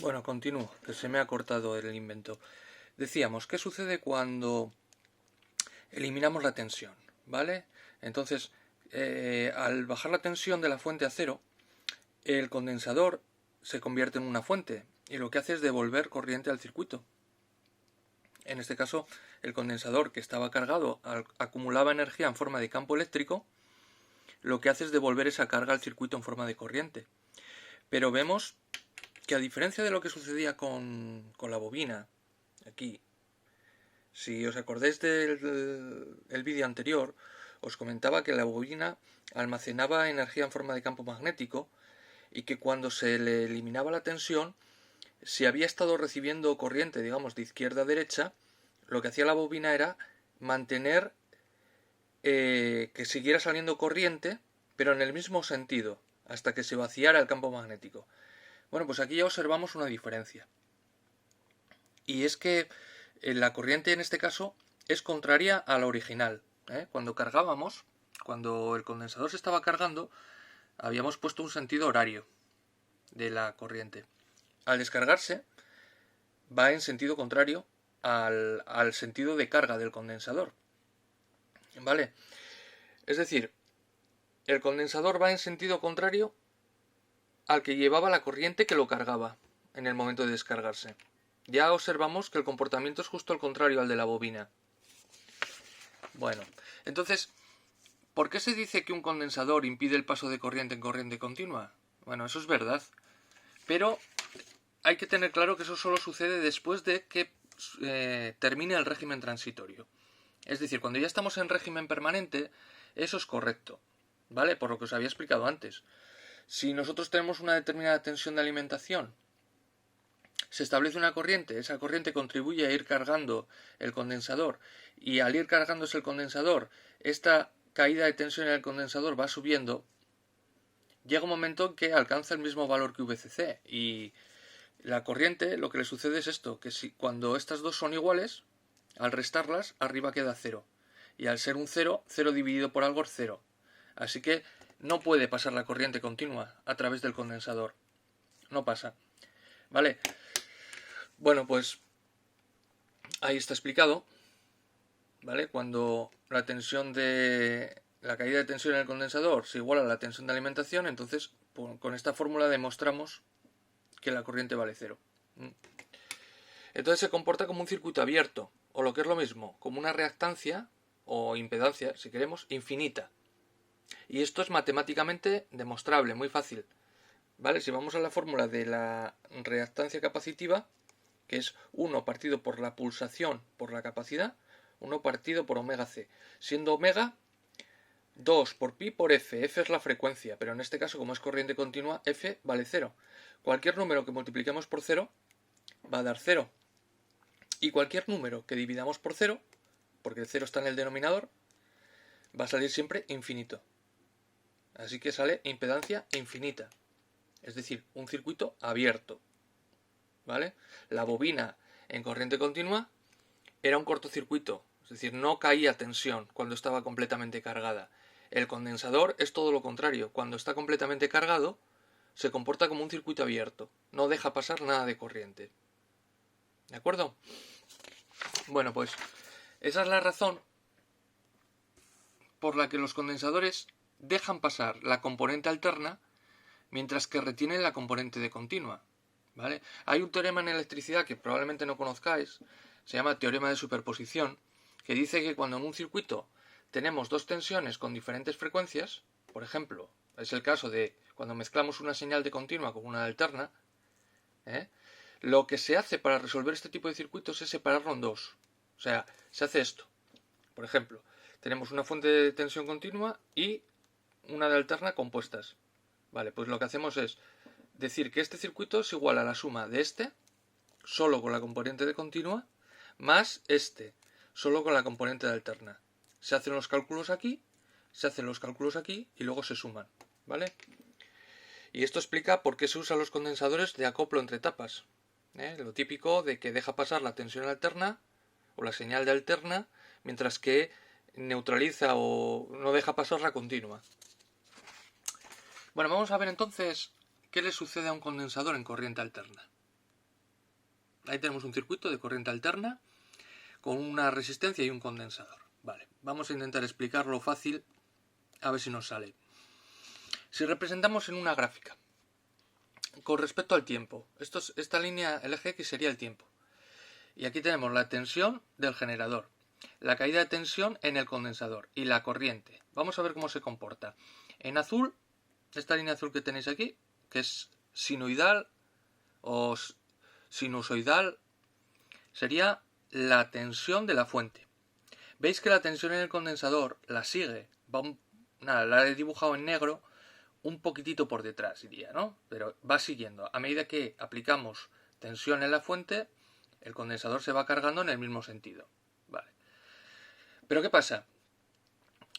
Bueno, continúo, que se me ha cortado el invento. Decíamos, ¿qué sucede cuando eliminamos la tensión? ¿Vale? Entonces, al bajar la tensión de la fuente a cero, el condensador se convierte en una fuente y lo que hace es devolver corriente al circuito. En este caso, el condensador que estaba cargado acumulaba energía en forma de campo eléctrico, lo que hace es devolver esa carga al circuito en forma de corriente. Pero vemos que a diferencia de lo que sucedía con la bobina, aquí, si os acordáis del vídeo anterior, os comentaba que la bobina almacenaba energía en forma de campo magnético y que cuando se le eliminaba la tensión, si había estado recibiendo corriente, digamos, de izquierda a derecha, lo que hacía la bobina era mantener que siguiera saliendo corriente, pero en el mismo sentido, hasta que se vaciara el campo magnético. Bueno, pues aquí ya observamos una diferencia. Y es que la corriente en este caso es contraria a la original. Cuando cargábamos, cuando el condensador se estaba cargando, habíamos puesto un sentido horario de la corriente. Al descargarse, va en sentido contrario al sentido de carga del condensador. ¿Vale? Es decir, el condensador va en sentido contrario al que llevaba la corriente que lo cargaba en el momento de descargarse. Ya observamos que el comportamiento es justo al contrario al de la bobina. Bueno, entonces, ¿por qué se dice que un condensador impide el paso de corriente en corriente continua? Bueno, eso es verdad, pero hay que tener claro que eso solo sucede después de que termine el régimen transitorio. Es decir, cuando ya estamos en régimen permanente, eso es correcto, ¿vale? Por lo que os había explicado antes. Si nosotros tenemos una determinada tensión de alimentación, se establece una corriente, esa corriente contribuye a ir cargando el condensador y al ir cargándose el condensador, esta caída de tensión en el condensador va subiendo, llega un momento en que alcanza el mismo valor que VCC y la corriente lo que le sucede es esto, que si cuando estas dos son iguales, al restarlas, arriba queda cero. Y al ser un cero, cero dividido por algo es cero. Así que no puede pasar la corriente continua a través del condensador. No pasa. ¿Vale? Bueno, pues ahí está explicado. ¿Vale? Cuando la tensión la caída de tensión en el condensador se iguala a la tensión de alimentación, entonces con esta fórmula demostramos que la corriente vale cero. Entonces se comporta como un circuito abierto, o lo que es lo mismo, como una reactancia o impedancia, si queremos, infinita. Y esto es matemáticamente demostrable, muy fácil. ¿Vale? Si vamos a la fórmula de la reactancia capacitiva, que es 1 partido por la pulsación por la capacidad, 1 partido por omega c, siendo omega 2 por pi por f. F es la frecuencia, pero en este caso, como es corriente continua, f vale 0. Cualquier número que multipliquemos por 0 va a dar 0. Y cualquier número que dividamos por 0, porque el 0 está en el denominador, va a salir siempre infinito. Así que sale impedancia infinita. Es decir, un circuito abierto. ¿Vale? La bobina en corriente continua era un cortocircuito, es decir, no caía tensión cuando estaba completamente cargada. El condensador es todo lo contrario, cuando está completamente cargado se comporta como un circuito abierto, no deja pasar nada de corriente. ¿De acuerdo? Bueno, pues esa es la razón por la que los condensadores dejan pasar la componente alterna mientras que retienen la componente de continua. ¿Vale? Hay un teorema en electricidad que probablemente no conozcáis, se llama teorema de superposición, que dice que cuando en un circuito tenemos dos tensiones con diferentes frecuencias, por ejemplo, es el caso de cuando mezclamos una señal de continua con una de alterna, lo que se hace para resolver este tipo de circuitos es separarlo en dos. O sea, se hace esto. Por ejemplo, tenemos una fuente de tensión continua y una de alterna compuestas. Vale, pues lo que hacemos es decir que este circuito es igual a la suma de este, solo con la componente de continua, más este, solo con la componente de alterna. Se hacen los cálculos aquí, se hacen los cálculos aquí y luego se suman, ¿vale? Y esto explica por qué se usan los condensadores de acoplo entre etapas. Lo típico de que deja pasar la tensión alterna o la señal de alterna, mientras que neutraliza o no deja pasar la continua. Bueno, vamos a ver entonces qué le sucede a un condensador en corriente alterna. Ahí tenemos un circuito de corriente alterna con una resistencia y un condensador. Vale, vamos a intentar explicarlo fácil, a ver si nos sale. Si representamos en una gráfica, con respecto al tiempo, esta línea, el eje X sería el tiempo. Y aquí tenemos la tensión del generador, la caída de tensión en el condensador y la corriente. Vamos a ver cómo se comporta. En azul, esta línea azul que tenéis aquí, que es sinoidal o sinusoidal, sería la tensión de la fuente. Veis que la tensión en el condensador la sigue, la he dibujado en negro, un poquitito por detrás, diría, ¿no? Pero va siguiendo. A medida que aplicamos tensión en la fuente, el condensador se va cargando en el mismo sentido. Vale. Pero ¿qué pasa?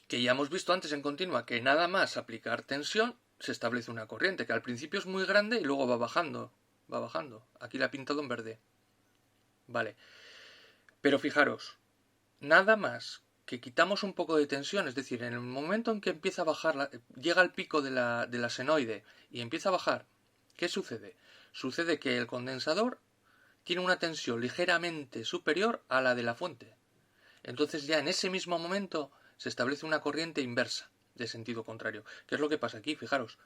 Que ya hemos visto antes en continua que nada más aplicar tensión se establece una corriente, que al principio es muy grande y luego va bajando. Va bajando. Aquí la he pintado en verde. Vale. Pero fijaros, nada más que quitamos un poco de tensión, es decir, en el momento en que empieza a bajar, llega al pico de la senoide y empieza a bajar, ¿qué sucede? Sucede que el condensador tiene una tensión ligeramente superior a la de la fuente. Entonces ya en ese mismo momento se establece una corriente inversa, de sentido contrario. ¿Qué es lo que pasa aquí? Fijaros,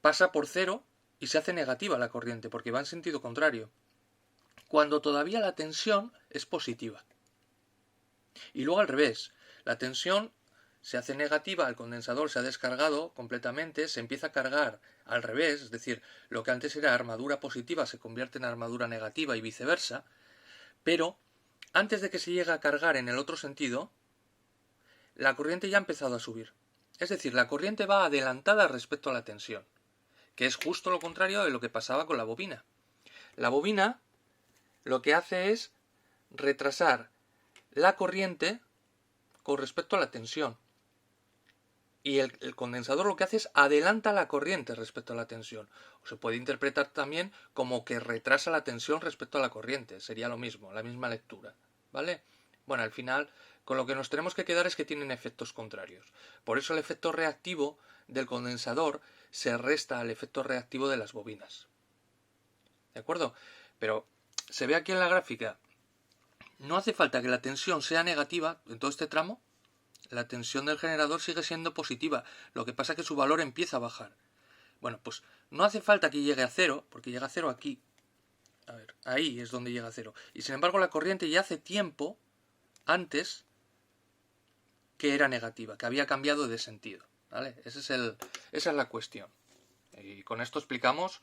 pasa por cero y se hace negativa la corriente, porque va en sentido contrario, cuando todavía la tensión es positiva. Y luego al revés, la tensión se hace negativa, el condensador se ha descargado completamente, se empieza a cargar al revés, es decir, lo que antes era armadura positiva se convierte en armadura negativa y viceversa, pero antes de que se llegue a cargar en el otro sentido, la corriente ya ha empezado a subir. Es decir, la corriente va adelantada respecto a la tensión, que es justo lo contrario de lo que pasaba con la bobina. La bobina lo que hace es retrasar la corriente con respecto a la tensión. Y el condensador lo que hace es adelanta la corriente respecto a la tensión. O se puede interpretar también como que retrasa la tensión respecto a la corriente. Sería lo mismo, la misma lectura. ¿Vale? Bueno, al final, con lo que nos tenemos que quedar es que tienen efectos contrarios. Por eso el efecto reactivo del condensador se resta al efecto reactivo de las bobinas. ¿De acuerdo? Pero se ve aquí en la gráfica, no hace falta que la tensión sea negativa en todo este tramo. La tensión del generador sigue siendo positiva, lo que pasa es que su valor empieza a bajar. Bueno, pues no hace falta que llegue a cero, porque llega a cero aquí. A ver, ahí es donde llega a cero. Y sin embargo la corriente ya hace tiempo antes que era negativa, que había cambiado de sentido. ¿Vale? Esa es la cuestión. Y con esto explicamos,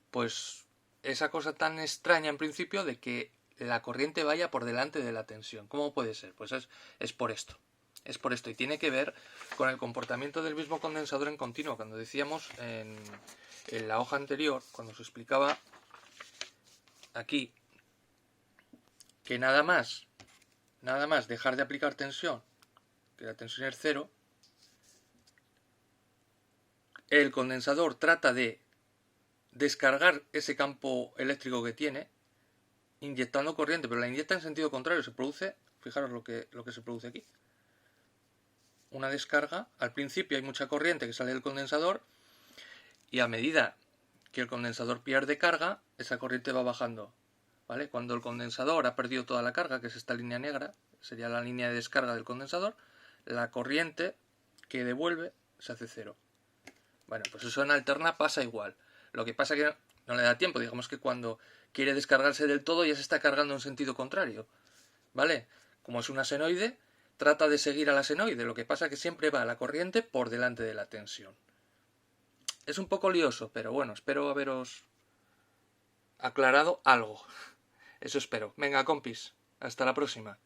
pues, esa cosa tan extraña en principio de que la corriente vaya por delante de la tensión. ¿Cómo puede ser? Pues es por esto. Es por esto y tiene que ver con el comportamiento del mismo condensador en continuo. Cuando decíamos en la hoja anterior, cuando se explicaba aquí que nada más dejar de aplicar tensión, que la tensión es cero, el condensador trata de descargar ese campo eléctrico que tiene inyectando corriente, pero la inyecta en sentido contrario. Se produce, fijaros lo que se produce aquí, una descarga. Al principio hay mucha corriente que sale del condensador y a medida que el condensador pierde carga, esa corriente va bajando, ¿vale? Cuando el condensador ha perdido toda la carga, que es esta línea negra, sería la línea de descarga del condensador, la corriente que devuelve se hace cero. Bueno, pues eso en alterna pasa igual. Lo que pasa es que no le da tiempo, digamos que cuando quiere descargarse del todo ya se está cargando en sentido contrario, ¿vale? Como es una senoide, trata de seguir a la senoide, lo que pasa es que siempre va la corriente por delante de la tensión. Es un poco lioso, pero bueno, espero haberos aclarado algo. Eso espero. Venga, compis, hasta la próxima.